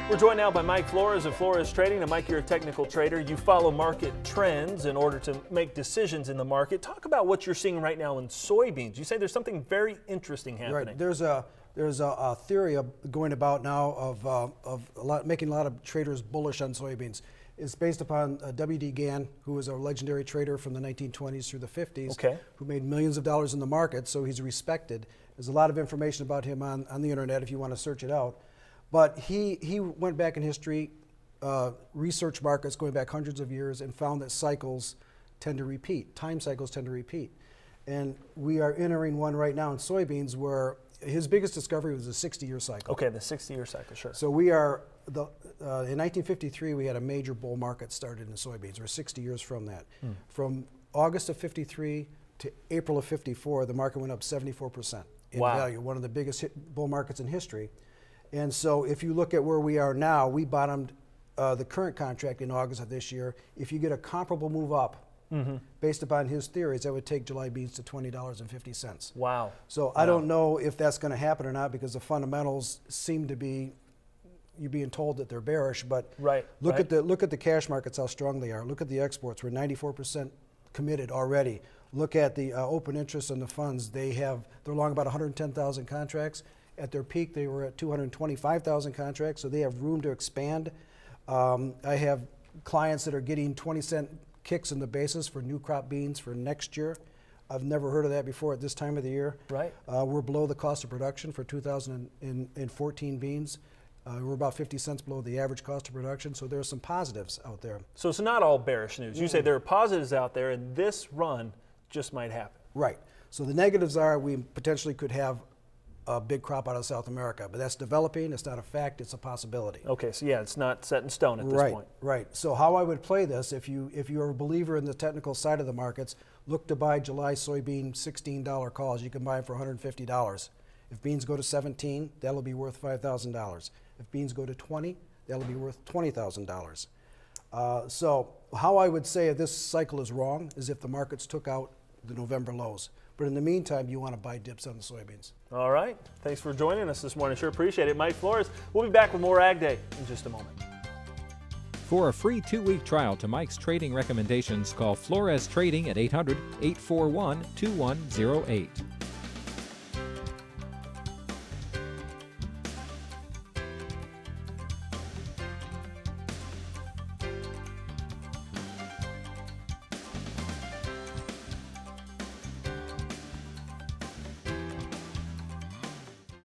We're joined now by Mike Florez of Florez Trading. Now, Mike, you're a technical trader. You follow market trends in order to make decisions in the market. Talk about what you're seeing right now in soybeans. You say there's something very interesting happening. Right. There's a theory going about now of making a lot of traders bullish on soybeans. It's based upon W.D. Gann, who was a legendary trader from the 1920s through the 50s, who made millions of dollars in the market, so he's respected. There's a lot of information about him on the internet if you want to search it out. But he went back in history, researched markets going back hundreds of years, and found that cycles tend to repeat. Time cycles tend to repeat. And we are entering one right now in soybeans where his biggest discovery was a 60-year cycle. Okay, the 60-year cycle, sure. So we are, in 1953, we had a major bull market started in soybeans. We're 60 years from that. From August of 53 to April of 54, the market went up 74% in value, one of the biggest bull markets in history. And so if you look at where we are now, we bottomed the current contract in August of this year. If you get a comparable move up, based upon his theories, that would take July beans to $20.50. Wow. So I don't know if that's going to happen or not, because the fundamentals seem to be, you're being told that they're bearish, but look at the cash markets, how strong they are. Look at the exports. We're 94% committed already. Look at the open interest in the funds. They're long about 110,000 contracts. At their peak, they were at 225,000 contracts, so they have room to expand. I have clients that are getting 20-cent kicks in the basis for new crop beans for next year. I've never heard of that before at this time of the year. We're below the cost of production for 2014 beans. We're about 50 cents below the average cost of production, so there's some positives out there. So it's not all bearish news. You say there are positives out there, and this run just might happen. Right. So the negatives are we potentially could have a big crop out of South America, but that's developing. It's not a fact. It's a possibility. Okay, so yeah, it's not set in stone at this point. Right. So how I would play this, if you're a believer in the technical side of the markets, look to buy July soybean $16 calls. You can buy them for $150. If beans go to 17, that'll be worth $5,000. If beans go to 20, that'll be worth $20,000. So how I would say this cycle is wrong is if the markets took out the November lows. But in the meantime, you want to buy dips on the soybeans. All right. Thanks for joining us this morning. Sure appreciate it. Mike Florez. We'll be back with more Ag Day in just a moment. For a free 2-week trial to Mike's trading recommendations, call Florez Trading at 800-841-2108.